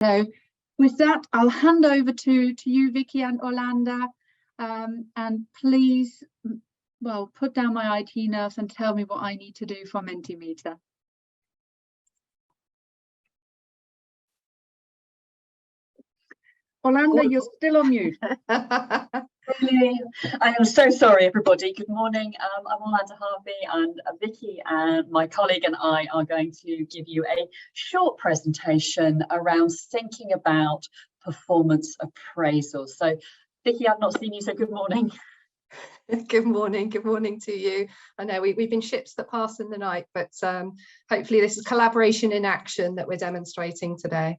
So with that, I'll hand over to you, Vicky and Orlanda, and please, well, put down my IT nerves and tell me what I need to do for Mentimeter. Orlanda, you're still on mute. Really? I am so sorry, everybody. Good morning. I'm Orlanda Harvey, and Vicky and my colleague and I are going to give you a short presentation around thinking about performance appraisal. So, Vicky, I've not seen you, so good morning. Good morning to you. I know we've been ships that pass in the night, but hopefully this is collaboration in action that we're demonstrating today.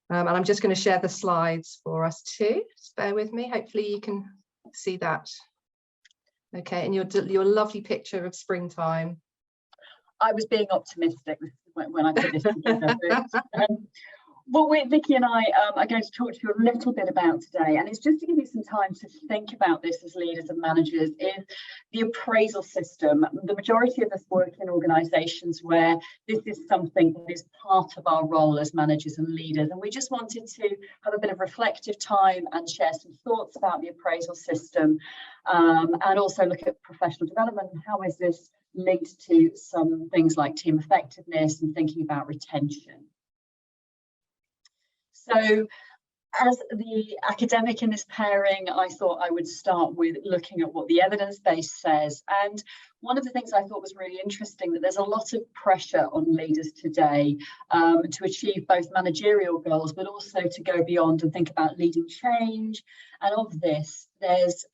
And I'm just going to share the slides for us too. Just bear with me. Hopefully you can see that. Okay, and your lovely picture of springtime. I was being optimistic when I put this together. But, what Vicky and I are going to talk to you a little bit about today, and it's just to give you some time to think about this as leaders and managers, is the appraisal system. The majority of us work in organisations where this is something that is part of our role as managers and leaders, and we just wanted to have a bit of reflective time and share some thoughts about the appraisal system, and also look at professional development and how is this linked to some things like team effectiveness and thinking about retention. So as the academic in this pairing, I thought I would start with looking at what the evidence base says. And one of the things I thought was really interesting, that there's a lot of pressure on leaders today to achieve both managerial goals, but also to go beyond and think about leading change. And of this, there's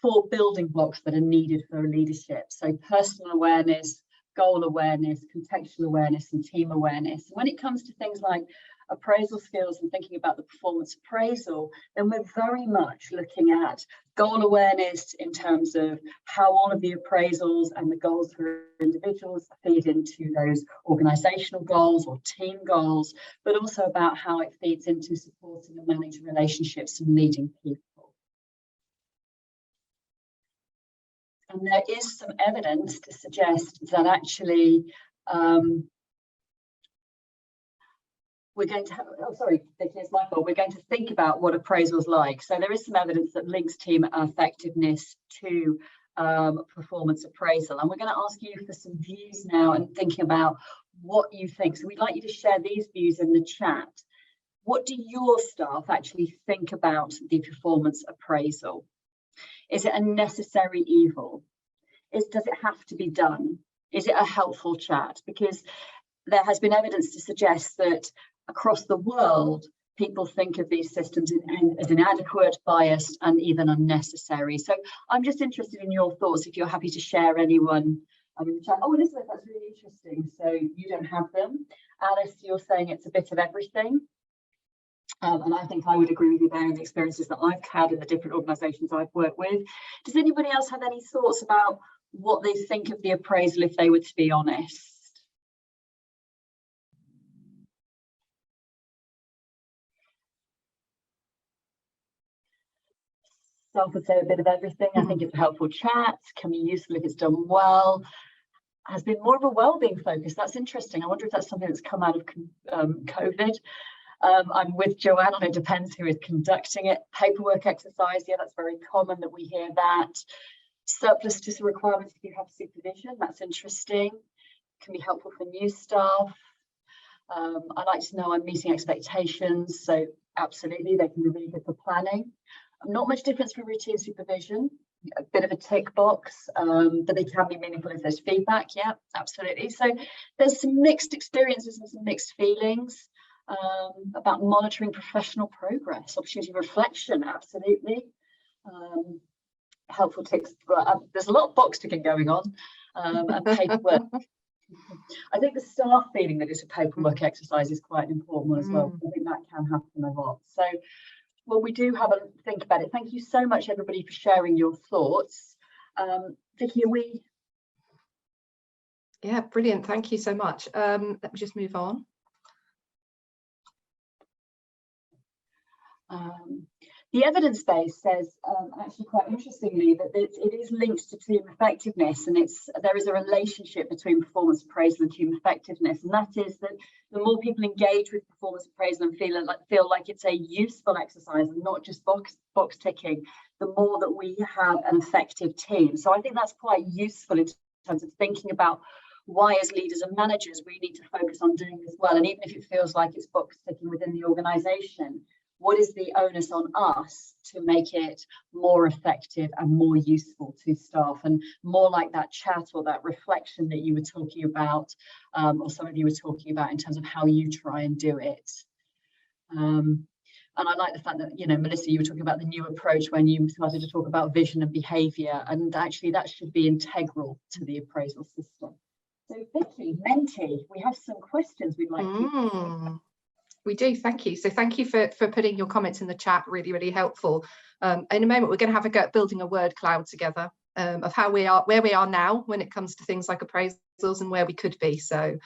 4 building blocks that are needed for leadership. So personal awareness, goal awareness, contextual awareness, and team awareness. And when it comes to things like appraisal skills and thinking about the performance appraisal, then we're very much looking at goal awareness in terms of how all of the appraisals and the goals for individuals feed into those organisational goals or team goals, but also about how it feeds into supporting and managing relationships and leading people. And there is some evidence to suggest that actually we're going to have, oh sorry, Vicky, it's my fault. We're going to think about what appraisal is like. So there is some evidence that links team effectiveness to performance appraisal. And we're going to ask you for some views now and thinking about what you think. So we'd like you to share these views in the chat. What do your staff actually think about the performance appraisal? Is it a necessary evil? Does it have to be done? Is it a helpful chat? Because there has been evidence to suggest that across the world, people think of these systems as inadequate, biased, and even unnecessary. So I'm just interested in your thoughts, if you're happy to share anyone in the chat. Oh, Elizabeth, that's really interesting. So you don't have them. Alice, you're saying it's a bit of everything. And I think I would agree with you there in the experiences that I've had in the different organisations I've worked with. Does anybody else have any thoughts about what they think of the appraisal if they were to be honest? Staff would say a bit of everything. I think it's a helpful chat, can be useful if it's done well. Has been more of a well-being focus. That's interesting. I wonder if that's something that's come out of COVID. I'm with Joanne on it depends who is conducting it. Paperwork exercise, yeah, that's very common that we hear that. Surplus to requirements if you have supervision, that's interesting. Can be helpful for new staff. I like to know I'm meeting expectations, so absolutely, they can be really good for planning. Not much difference for routine supervision, a bit of a tick box, but they can be meaningful if there's feedback, yeah, absolutely. So there's some mixed experiences and some mixed feelings about monitoring professional progress, opportunity of reflection, absolutely. Helpful ticks, there's a lot of box ticking going on, and paperwork. I think the staff feeling that it's a paperwork exercise is quite an important one as well. I think that can happen a lot. So, well, we do have a think about it. Thank you so much, everybody, for sharing your thoughts. Vicky, are we? Yeah, brilliant. Thank you so much. Let me just move on. The evidence base says, actually quite interestingly, that it is linked to team effectiveness, and there is a relationship between performance appraisal and team effectiveness, and that is that the more people engage with performance appraisal and feel like it's a useful exercise and not just box ticking, the more that we have an effective team. So I think that's quite useful in terms of thinking about why, as leaders and managers, we need to focus on doing this well. And even if it feels like it's box ticking within the organisation, what is the onus on us to make it more effective and more useful to staff, and more like that chat or that reflection that you were talking about, or some of you were talking about, in terms of how you try and do it. And I like the fact that, you know, Melissa, you were talking about the new approach when you started to talk about vision and behaviour, and actually that should be integral to the appraisal system. So Vicky, Menti, we have some questions we'd like to. We do, thank you. So thank you for putting your comments in the chat, really, really helpful. In a moment, we're going to have a go at building a word cloud together of how we are, where we are now when it comes to things like appraisals and where we could be. So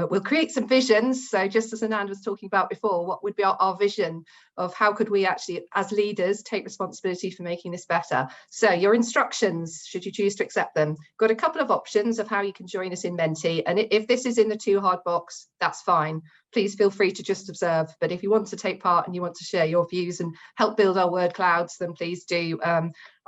we'll create some visions. So just as Anand was talking about before, what would be our vision of how could we actually, as leaders, take responsibility for making this better? So your instructions, should you choose to accept them, got a couple of options of how you can join us in Menti. And if this is in the too hard box, that's fine. Please feel free to just observe. But if you want to take part and you want to share your views and help build our word clouds, then please do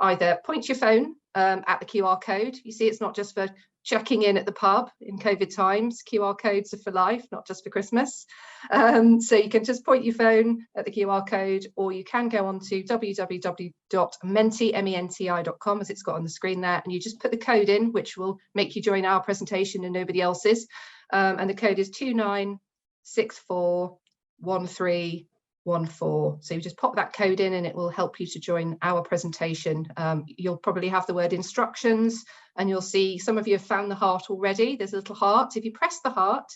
either point your phone at the QR code. You see, it's not just for checking in at the pub in COVID times. QR codes are for life, not just for Christmas. So you can just point your phone at the QR code, or you can go on to www.menti.com, as it's got on the screen there, and you just put the code in, which will make you join our presentation and nobody else's. And the code is 29641314. So you just pop that code in and it will help you to join our presentation. You'll probably have the word instructions, and you'll see some of you have found the heart already. There's a little heart. If you press the heart,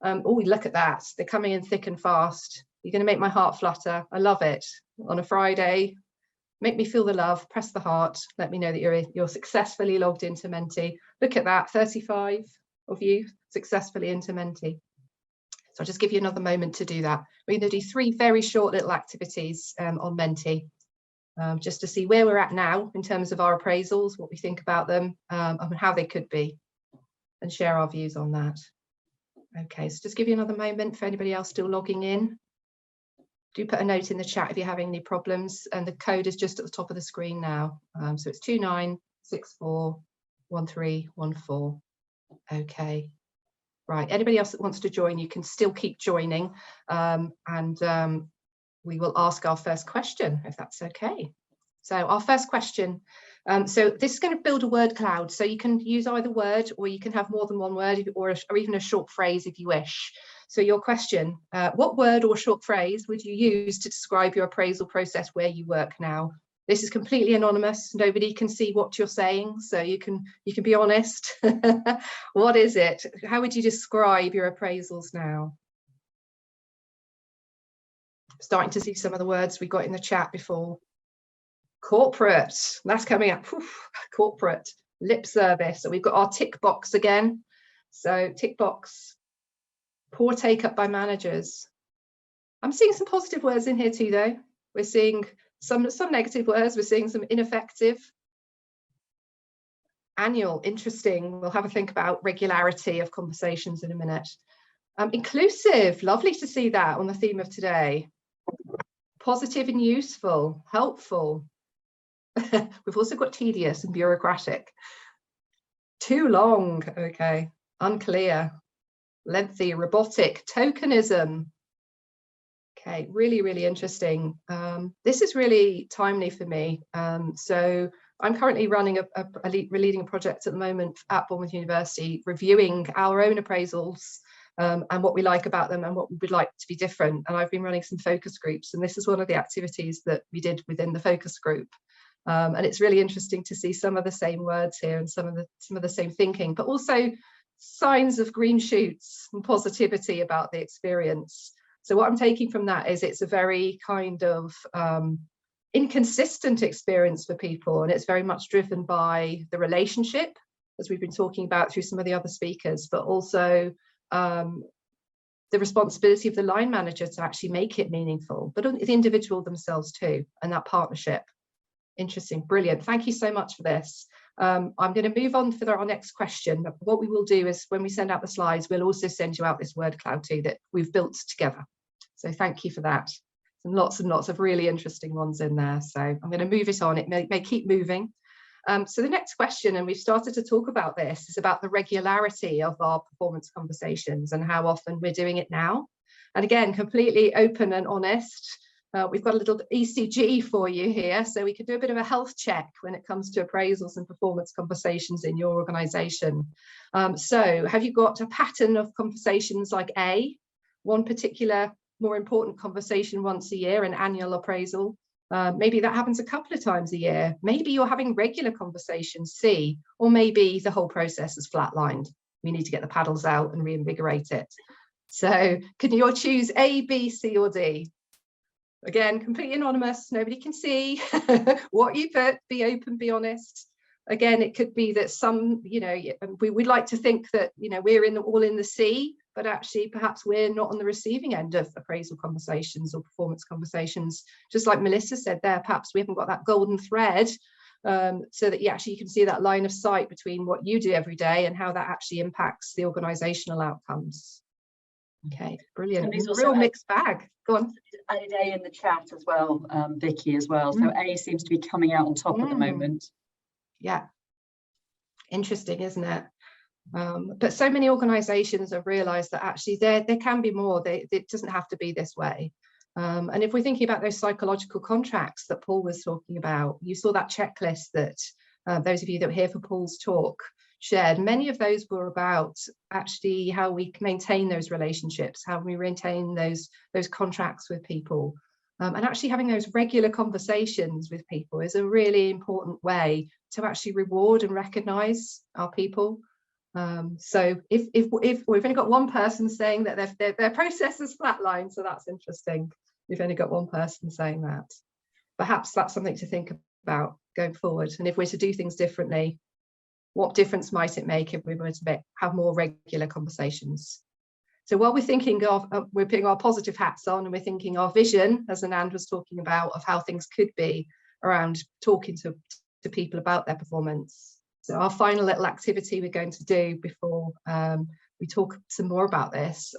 oh, look at that. They're coming in thick and fast. You're going to make my heart flutter. I love it. On a Friday, make me feel the love. Press the heart. Let me know that you're successfully logged into Menti. Look at that, 35 of you successfully into Menti. So I'll just give you another moment to do that. We're going to do 3 very short little activities on Menti, just to see where we're at now in terms of our appraisals, what we think about them, and how they could be, and share our views on that. Okay, so just give you another moment for anybody else still logging in. Do put a note in the chat if you're having any problems, and the code is just at the top of the screen now. So it's 29641314. Okay. Right, anybody else that wants to join, you can still keep joining, and we will ask our first question, if that's okay. So our first question, so this is going to build a word cloud, so you can use either word, or you can have more than one word, or even a short phrase if you wish. So your question, what word or short phrase would you use to describe your appraisal process where you work now? This is completely anonymous. Nobody can see what you're saying, so you can be honest. What is it? How would you describe your appraisals now? Starting to see some of the words we got in the chat before. Corporate, that's coming up. Oof, corporate, lip service. So we've got our tick box again. So tick box, poor take up by managers. I'm seeing some positive words in here too, though. We're seeing some negative words. We're seeing some ineffective. Annual, interesting. We'll have a think about regularity of conversations in a minute. Inclusive, lovely to see that on the theme of today. Positive and useful, helpful. We've also got tedious and bureaucratic. Too long, okay. Unclear, lengthy, robotic, tokenism. Okay, really, really interesting. This is really timely for me. So I'm currently running leading a project at the moment at Bournemouth University, reviewing our own appraisals and what we like about them and what we would like to be different. And I've been running some focus groups, and this is one of the activities that we did within the focus group. And it's really interesting to see some of the same words here and some of the same thinking, but also signs of green shoots and positivity about the experience. So what I'm taking from that is it's a very kind of inconsistent experience for people, and it's very much driven by the relationship, as we've been talking about through some of the other speakers, but also the responsibility of the line manager to actually make it meaningful, but the individual themselves too, and that partnership. Interesting, brilliant. Thank you so much for this. I'm going to move on for our next question. What we will do is when we send out the slides, we'll also send you out this word cloud too that we've built together. So thank you for that. And lots of really interesting ones in there. So I'm going to move it on. It may keep moving. So the next question, and we've started to talk about this, is about the regularity of our performance conversations and how often we're doing it now. And again, completely open and honest. We've got a little ECG for you here, so we can do a bit of a health check when it comes to appraisals and performance conversations in your organisation. So have you got a pattern of conversations like one particular more important conversation once a year, an annual appraisal? Maybe that happens a couple of times a year. Maybe you're having regular conversations, C, or maybe the whole process is flatlined. We need to get the paddles out and reinvigorate it. So can you all choose A, B, C, or D? Again, completely anonymous, nobody can see what you put, be open, be honest. Again, it could be that some, we'd like to think that, we're all in the C, but actually perhaps we're not on the receiving end of appraisal conversations or performance conversations. Just like Melissa said there, perhaps we haven't got that golden thread so that you can see that line of sight between what you do every day and how that actually impacts the organisational outcomes. Okay, brilliant. Real mixed bag. Go on. Added A in the chat as well, Vicky as well. So A seems to be coming out on top at the moment. Yeah. Interesting, isn't it? But so many organisations have realised that actually there can be more. It doesn't have to be this way. And if we're thinking about those psychological contracts that Paul was talking about, you saw that checklist that those of you that were here for Paul's talk shared. Many of those were about actually how we maintain those relationships, how we maintain those contracts with people. And actually having those regular conversations with people is a really important way to actually reward and recognise our people. So if we've only got one person saying that their process is flatlined, so that's interesting. We've only got one person saying that. Perhaps that's something to think about going forward. And if we're to do things differently, what difference might it make if we were to have more regular conversations? So while we're thinking of, we're putting our positive hats on and we're thinking our vision, as Anand was talking about, of how things could be around talking to people about their performance. So our final little activity we're going to do before we talk some more about this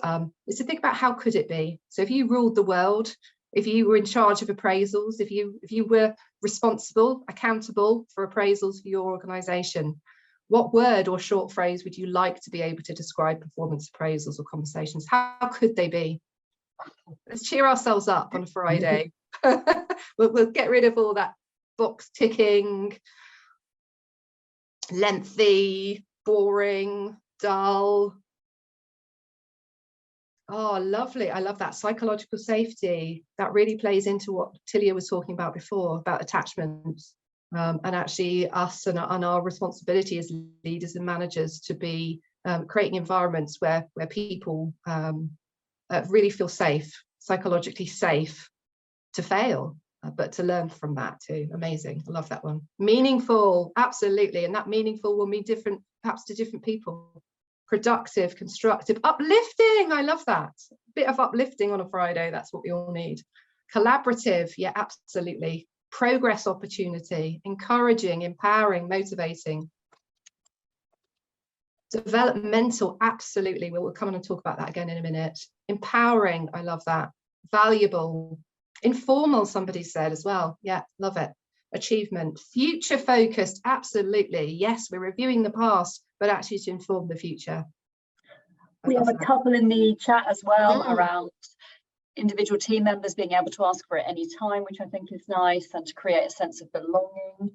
is to think about how could it be. So if you ruled the world, if you were in charge of appraisals, if you were responsible, accountable for appraisals for your organisation, what word or short phrase would you like to be able to describe performance appraisals or conversations? How could they be? Let's cheer ourselves up on a Friday. We'll get rid of all that box ticking, lengthy, boring, dull. Oh, lovely. I love that. Psychological safety. That really plays into what Tilia was talking about before, about attachments. And actually us and our responsibility as leaders and managers to be creating environments where people really feel safe, psychologically safe to fail, but to learn from that too. Amazing. I love that one. Meaningful, absolutely. And that meaningful will mean different, perhaps to different people. Productive, constructive, uplifting. I love that. A bit of uplifting on a Friday. That's what we all need. Collaborative. Yeah, absolutely. Progress opportunity, encouraging, empowering, motivating. Developmental, absolutely. We'll come on and talk about that again in a minute. Empowering, I love that. Valuable. Informal, somebody said as well. Yeah, love it. Achievement. Future focused, absolutely. Yes, we're reviewing the past, but actually to inform the future. We have a couple in the chat as well around individual team members being able to ask for it any time, which I think is nice, and to create a sense of belonging.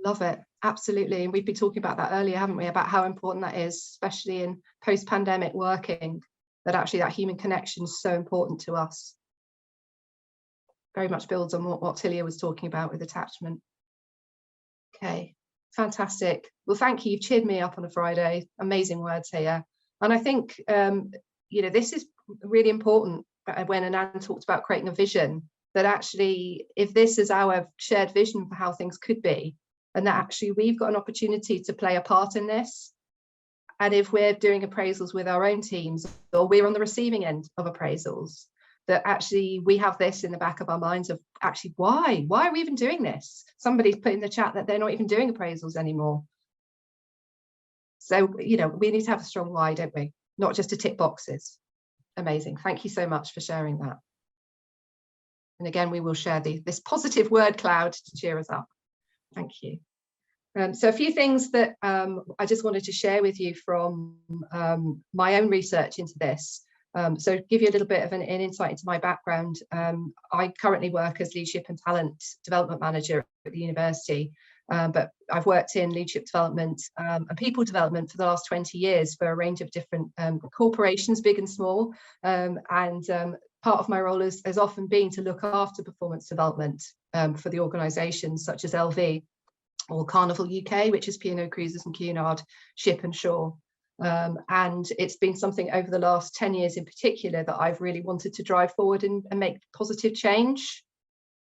Love it, absolutely. And we've been talking about that earlier, haven't we, about how important that is, especially in post-pandemic working, that actually that human connection is so important to us. Very much builds on what Tilia was talking about with attachment. Okay, fantastic. Well, thank you. You've cheered me up on a Friday. Amazing words here. And I think, this is really important when Anand talked about creating a vision, that actually, if this is our shared vision for how things could be, and that actually we've got an opportunity to play a part in this, And if we're doing appraisals with our own teams, or we're on the receiving end of appraisals, that actually we have this in the back of our minds of actually why are we even doing this? Somebody's put in the chat that they're not even doing appraisals anymore. So, we need to have a strong why, don't we? Not just to tick boxes. Amazing. Thank you so much for sharing that. And again, we will share this positive word cloud to cheer us up. Thank you. So a few things that I just wanted to share with you from my own research into this. So give you a little bit of an insight into my background. I currently work as Leadership and Talent Development Manager at the university, but I've worked in leadership development and people development for the last 20 years for a range of different corporations, big and small. Part of my role has often been to look after performance development for the organisations such as LV or Carnival UK, which is P&O Cruises and Cunard, Ship and Shore. And it's been something over the last 10 years in particular that I've really wanted to drive forward and make positive change.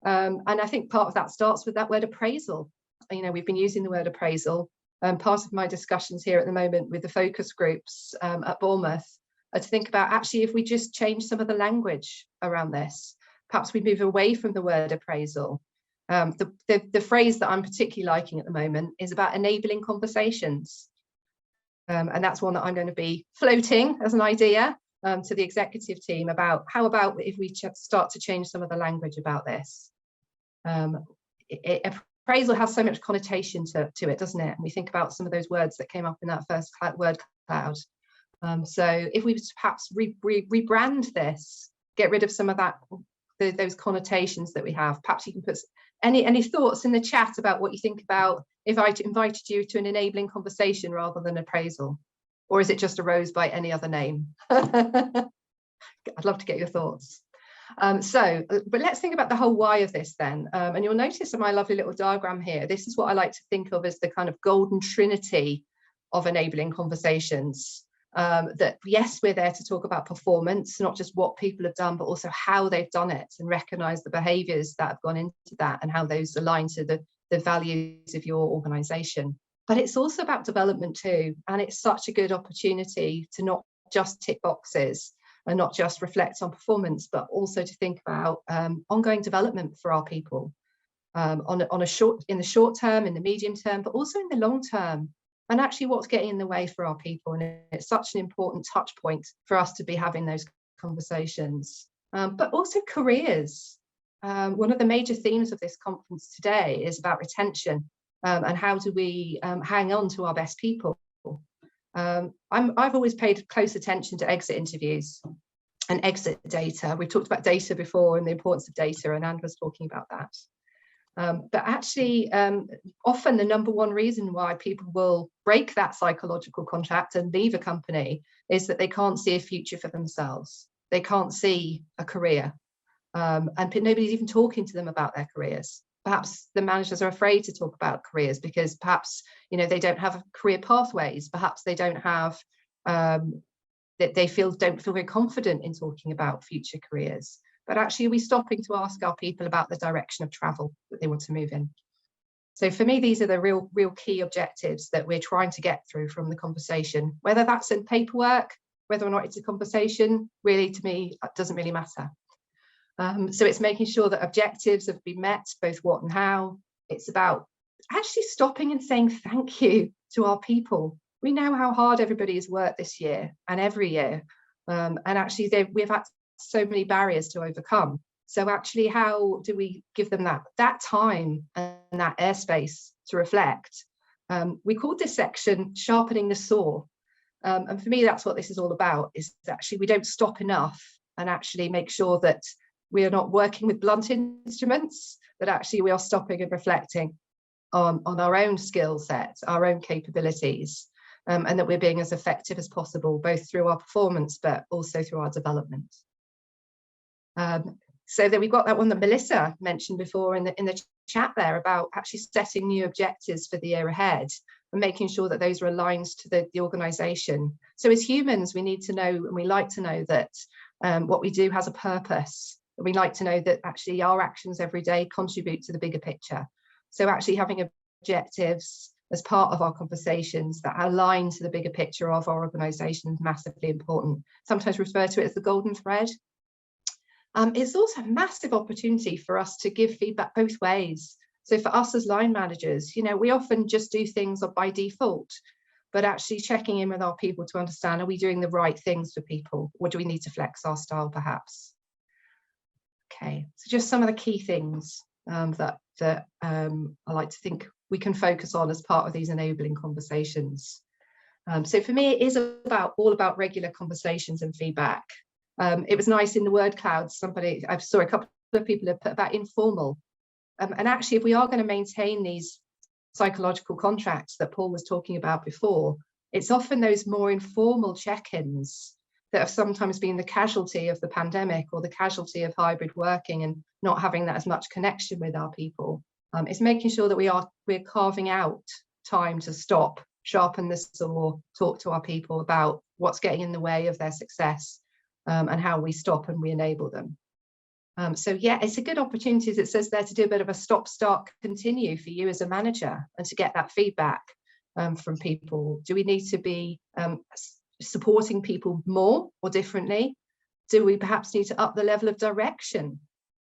And I think part of that starts with that word appraisal. We've been using the word appraisal. Part of my discussions here at the moment with the focus groups at Bournemouth are to think about actually if we just change some of the language around this, perhaps we move away from the word appraisal. The phrase that I'm particularly liking at the moment is about enabling conversations. And that's one that I'm going to be floating as an idea to the executive team about how about if we start to change some of the language about this. Appraisal has so much connotation to it, doesn't it? And we think about some of those words that came up in that first word cloud. So if we perhaps rebrand this, get rid of some of those connotations that we have. Perhaps you can put any thoughts in the chat about what you think about if I invited you to an enabling conversation rather than appraisal, or is it just arose by any other name? I'd love to get your thoughts. But let's think about the whole why of this then. And you'll notice in my lovely little diagram here, this is what I like to think of as the kind of golden trinity of enabling conversations. That yes, we're there to talk about performance, not just what people have done, but also how they've done it and recognize the behaviors that have gone into that and how those align to the values of your organization. But it's also about development too. And it's such a good opportunity to not just tick boxes and not just reflect on performance, but also to think about ongoing development for our people in the short term, in the medium term, but also in the long term. And actually what's getting in the way for our people. And it's such an important touch point for us to be having those conversations. But also careers. One of the major themes of this conference today is about retention and how do we hang on to our best people. I've always paid close attention to exit interviews and exit data. We've talked about data before and the importance of data, and Anne was talking about that. But actually, often the number one reason why people will break that psychological contract and leave a company is that they can't see a future for themselves. They can't see a career. And nobody's even talking to them about their careers. Perhaps the managers are afraid to talk about careers because perhaps they don't have career pathways. Perhaps they don't have that they don't feel very confident in talking about future careers. But actually, are we stopping to ask our people about the direction of travel that they want to move in? So for me, these are the real key objectives that we're trying to get through from the conversation. Whether that's in paperwork, whether or not it's a conversation, really, to me, doesn't really matter. So it's making sure that objectives have been met, both what and how. It's about actually stopping and saying thank you to our people. We know how hard everybody has worked this year and every year. And actually, we've had so many barriers to overcome. So actually, how do we give them that time and that airspace to reflect? We called this section sharpening the saw. And for me, that's what this is all about, is actually we don't stop enough and actually make sure that we are not working with blunt instruments, but actually we are stopping and reflecting on our own skill sets, our own capabilities, and that we're being as effective as possible, both through our performance, but also through our development. So then we've got that one that Melissa mentioned before in the chat there about actually setting new objectives for the year ahead and making sure that those are aligned to the organisation. So as humans, we need to know, and we like to know that what we do has a purpose. We like to know that actually our actions every day contribute to the bigger picture. So actually having objectives as part of our conversations that align to the bigger picture of our organisation is massively important. Sometimes refer to it as the golden thread. It's also a massive opportunity for us to give feedback both ways. So for us as line managers, you know, we often just do things by default, but actually checking in with our people to understand, are we doing the right things for people, or do we need to flex our style perhaps? Okay, so just some of the key things that I like to think we can focus on as part of these enabling conversations. So for me, it is all about regular conversations and feedback. It was nice in the word cloud, I saw a couple of people have put about informal. And actually, if we are going to maintain these psychological contracts that Paul was talking about before, it's often those more informal check-ins that have sometimes been the casualty of the pandemic or the casualty of hybrid working and not having that as much connection with our people. It's making sure that we're carving out time to stop, sharpen the saw, talk to our people about what's getting in the way of their success, and how we stop and we enable them. So yeah, it's a good opportunity, as it says there, to do a bit of a stop, start, continue for you as a manager and to get that feedback from people. Do we need to be supporting people more or differently? Do we perhaps need to up the level of direction?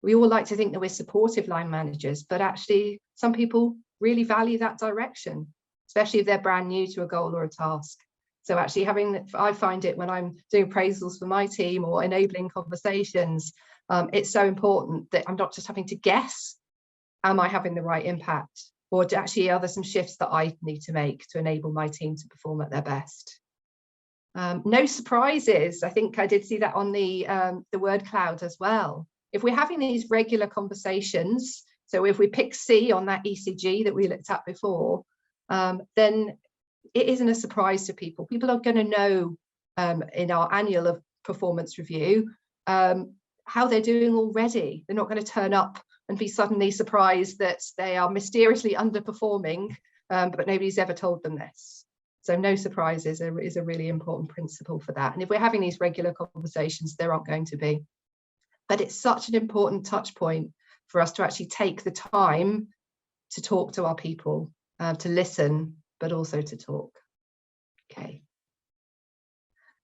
We all like to think that we're supportive line managers, but actually some people really value that direction, especially if they're brand new to a goal or a task. So actually I find it when I'm doing appraisals for my team or enabling conversations, it's so important that I'm not just having to guess, am I having the right impact? Or actually are there some shifts that I need to make to enable my team to perform at their best? No surprises. I think I did see that on the word cloud as well. If we're having these regular conversations, so if we pick C on that ECG that we looked at before, then it isn't a surprise to people. People are going to know in our annual performance review how they're doing already. They're not going to turn up and be suddenly surprised that they are mysteriously underperforming, but nobody's ever told them this. So no surprises is a really important principle for that. And if we're having these regular conversations, there aren't going to be. But it's such an important touch point for us to actually take the time to talk to our people, to listen, but also to talk. Okay.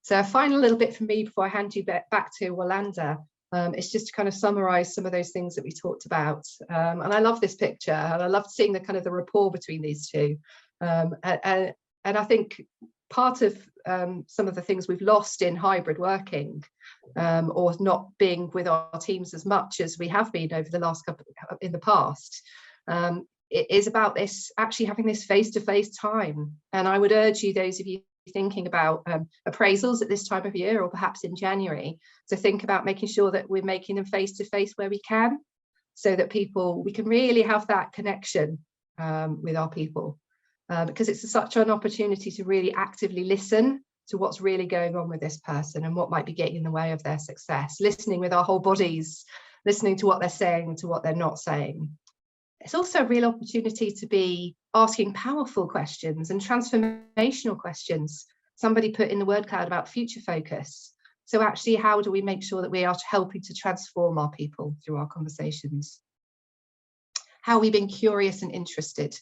So a final little bit from me before I hand you back to Orlanda. It's just to kind of summarize some of those things that we talked about. And I love this picture, and I love seeing the kind of the rapport between these two. And I think part of some of the things we've lost in hybrid working, or not being with our teams as much as we have been over the last couple in the past, it is about this actually having this face-to-face time. And I would urge you, those of you thinking about appraisals at this time of year or perhaps in January, to think about making sure that we're making them face-to-face where we can, so that we can really have that connection with our people, because it's such an opportunity to really actively listen to what's really going on with this person and what might be getting in the way of their success, listening with our whole bodies, listening to what they're saying and to what they're not saying. It's also a real opportunity to be asking powerful questions and transformational questions. Somebody put in the word cloud about future focus. So actually, how do we make sure that we are helping to transform our people through our conversations? How are we being curious and interested?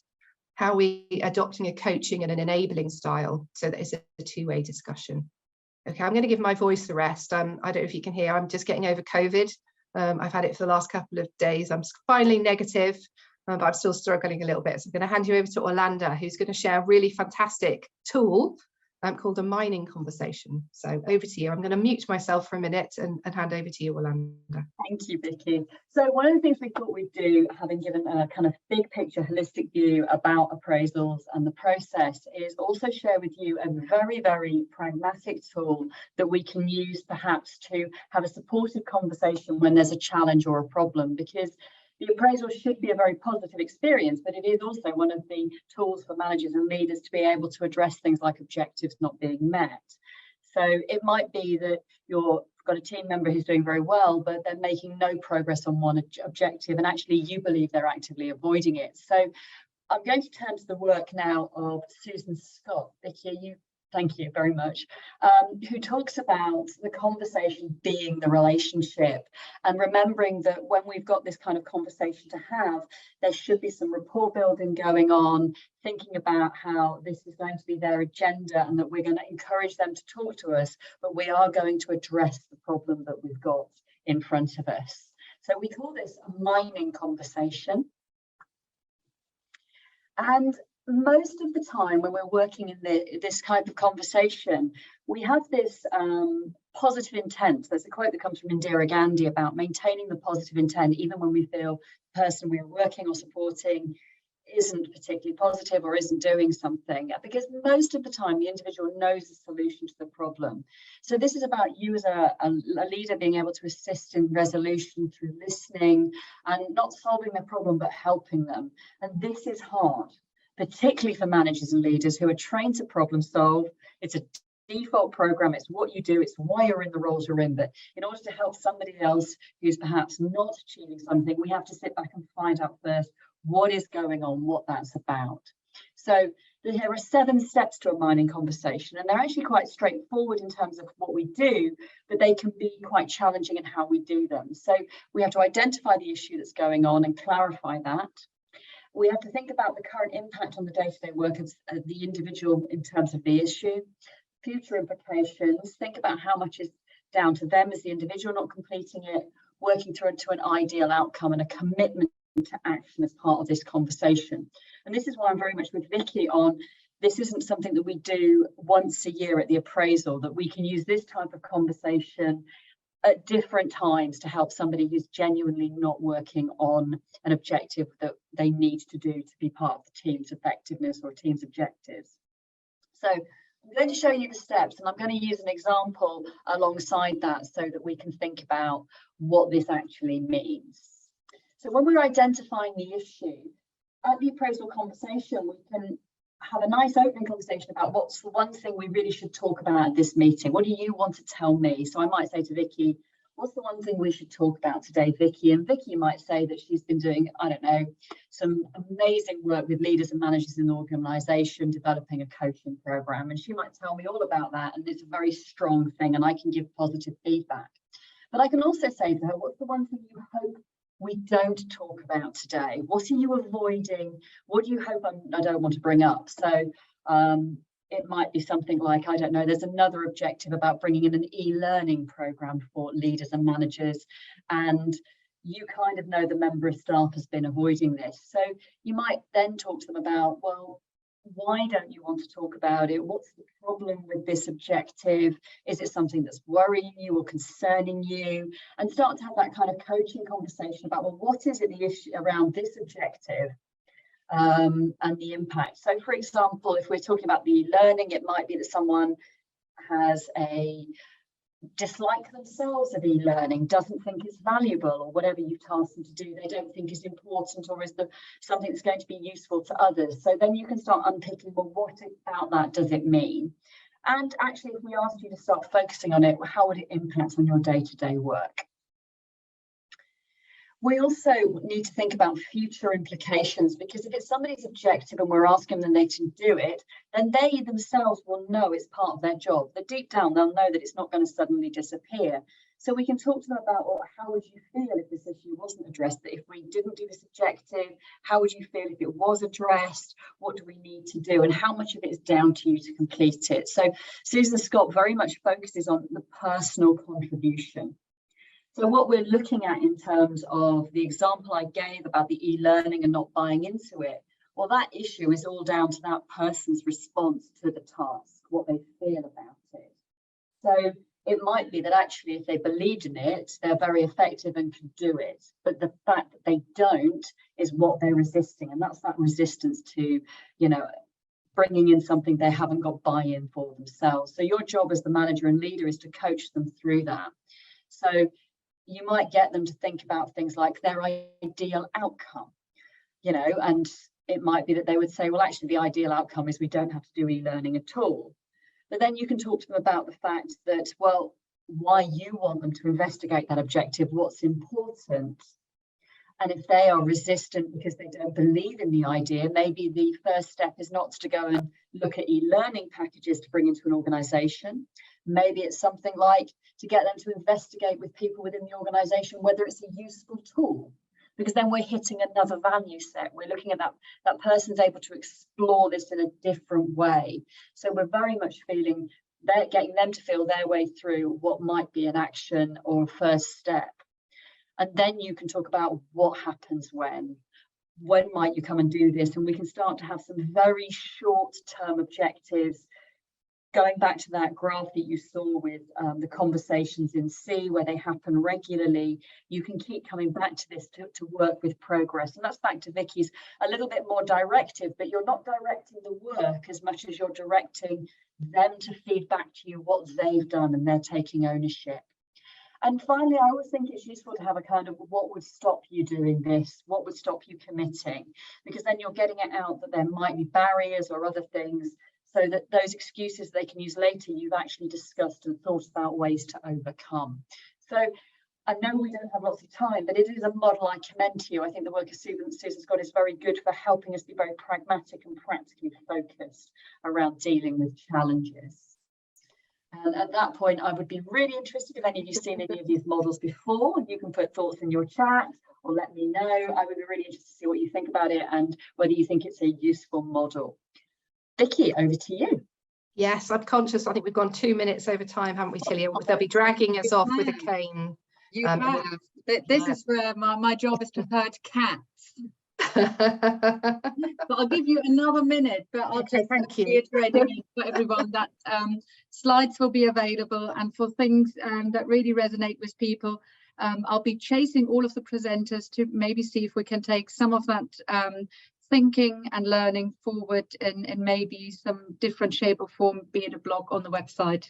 How are we adopting a coaching and an enabling style so that it's a two-way discussion? Okay, I'm going to give my voice the rest. I don't know if you can hear, I'm just getting over COVID. I've had it for the last couple of days. I'm finally negative, but I'm still struggling a little bit. So I'm going to hand you over to Orlanda, who's going to share a really fantastic tool called a mining conversation. So over to you. I'm going to mute myself for a minute and hand over to you, Orlanda. Thank you, Vicky. So one of the things we thought we'd do, having given a kind of big picture, holistic view about appraisals and the process, is also share with you a very, very pragmatic tool that we can use perhaps to have a supportive conversation when there's a challenge or a problem, because the appraisal should be a very positive experience, but it is also one of the tools for managers and leaders to be able to address things like objectives not being met. So it might be that you've got a team member who's doing very well, but they're making no progress on one objective, and actually you believe they're actively avoiding it. So I'm going to turn to the work now of Susan Scott. Vicky, are you thank you very much, who talks about the conversation being the relationship, and remembering that when we've got this kind of conversation to have, there should be some rapport building going on, thinking about how this is going to be their agenda and that we're going to encourage them to talk to us, but we are going to address the problem that we've got in front of us. So we call this a mining conversation. And most of the time when we're working in this type of conversation, we have this positive intent. There's a quote that comes from Indira Gandhi about maintaining the positive intent, even when we feel the person we're working or supporting isn't particularly positive or isn't doing something, because most of the time the individual knows the solution to the problem. So this is about you as a leader being able to assist in resolution through listening and not solving their problem, but helping them. And this is hard, particularly for managers and leaders who are trained to problem solve. It's a default program, it's what you do, it's why you're in the roles you're in. But in order to help somebody else who's perhaps not achieving something, we have to sit back and find out first what is going on, what that's about. So there are 7 steps to a mining conversation, and they're actually quite straightforward in terms of what we do, but they can be quite challenging in how we do them. So we have to identify the issue that's going on and clarify that. We have to think about the current impact on the day-to-day work of the individual in terms of the issue, future implications, think about how much is down to them as the individual not completing it, working through to an ideal outcome and a commitment to action as part of this conversation. And this is why I'm very much with Vicky on this isn't something that we do once a year at the appraisal, that we can use this type of conversation at different times to help somebody who's genuinely not working on an objective that they need to do to be part of the team's effectiveness or team's objectives. So I'm going to show you the steps, and I'm going to use an example alongside that so that we can think about what this actually means. So when we're identifying the issue, at the appraisal conversation, we can have a nice opening conversation about what's the one thing we really should talk about at this meeting. What do you want to tell me? So I might say to Vicky, what's the one thing we should talk about today, Vicky? And Vicky might say that she's been doing, I don't know, some amazing work with leaders and managers in the organisation, developing a coaching programme. And she might tell me all about that. And it's a very strong thing, and I can give positive feedback. But I can also say to her, what's the one thing you hope we don't talk about today? What are you avoiding? What do you hope I don't want to bring up? So it might be something like, I don't know, there's another objective about bringing in an e-learning program for leaders and managers, and you kind of know the member of staff has been avoiding this. So you might then talk to them about, well, why don't you want to talk about it? What's the problem with this objective? Is it something that's worrying you or concerning you? And start to have that kind of coaching conversation about, well, what is it the issue around this objective and the impact? So for example, if we're talking about the learning, it might be that someone has a dislike themselves of e-learning, doesn't think it's valuable, or whatever you've tasked them to do, they don't think is important or is something that's going to be useful to others. So then you can start unpicking, well, what about that does it mean? And actually, if we asked you to start focusing on it, how would it impact on your day-to-day work? We also need to think about future implications, because if it's somebody's objective and we're asking them they to do it, then they themselves will know it's part of their job. But deep down, they'll know that it's not going to suddenly disappear. So we can talk to them about, well, how would you feel if this issue wasn't addressed? That if we didn't do this objective, how would you feel if it was addressed? What do we need to do? And how much of it is down to you to complete it? So Susan Scott very much focuses on the personal contribution. So what we're looking at in terms of the example I gave about the e-learning and not buying into it, well, that issue is all down to that person's response to the task, what they feel about it. So it might be that actually if they believed in it, they're very effective and could do it. But the fact that they don't is what they're resisting. And that's that resistance to, you know, bringing in something they haven't got buy-in for themselves. So your job as the manager and leader is to coach them through that. So you might get them to think about things like their ideal outcome, you know, and it might be that they would say, well, actually, the ideal outcome is we don't have to do e-learning at all. But then you can talk to them about the fact that, well, why you want them to investigate that objective, what's important, And if they are resistant because they don't believe in the idea, maybe the first step is not to go and look at e-learning packages to bring into an organisation. Maybe it's something like to get them to investigate with people within the organisation whether it's a useful tool, because then we're hitting another value set. We're looking at that person's able to explore this in a different way. So we're very much feeling they're getting them to feel their way through what might be an action or a first step. And then you can talk about what happens when might you come and do this? And we can start to have some very short-term objectives. Going back to that graph that you saw with the conversations in C, where they happen regularly, you can keep coming back to this to work with progress. And that's back to Vicky's, a little bit more directive, but you're not directing the work as much as you're directing them to feed back to you what they've done, and they're taking ownership. And finally, I always think it's useful to have a kind of what would stop you doing this? What would stop you committing? Because then you're getting it out that there might be barriers or other things, so that those excuses they can use later, you've actually discussed and thought about ways to overcome. So I know we don't have lots of time, but it is a model I commend to you. I think the work of Susan's got is very good for helping us be very pragmatic and practically focused around dealing with challenges. And at that point, I would be really interested if any of you've seen any of these models before. You can put thoughts in your chat or let me know. I would be really interested to see what you think about it and whether you think it's a useful model. Vicky, over to you. Yes, I'm conscious. I think we've gone 2 minutes over time, haven't we, Tilly? They'll be dragging us off with a cane. You have. This is where my job is to herd cats. But I'll give you another minute, but I'll just reiterate again for everyone that slides will be available, and for things that really resonate with people, I'll be chasing all of the presenters to maybe see if we can take some of that thinking and learning forward in maybe some different shape or form, be it a blog on the website.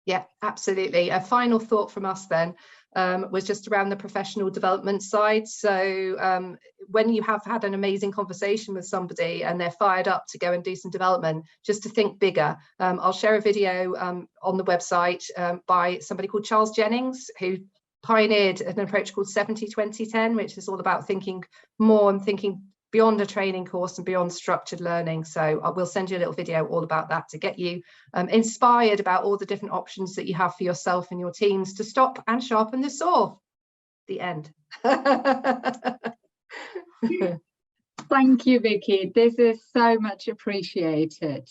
Yeah, absolutely. A final thought from us then was just around the professional development side. So when you have had an amazing conversation with somebody and they're fired up to go and do some development, just to think bigger. I'll share a video on the website by somebody called Charles Jennings, who pioneered an approach called 70-20-10, which is all about thinking more and thinking beyond a training course and beyond structured learning. So I will send you a little video all about that to get you inspired about all the different options that you have for yourself and your teams to stop and sharpen the saw. The end. Thank you, Vicky. This is so much appreciated.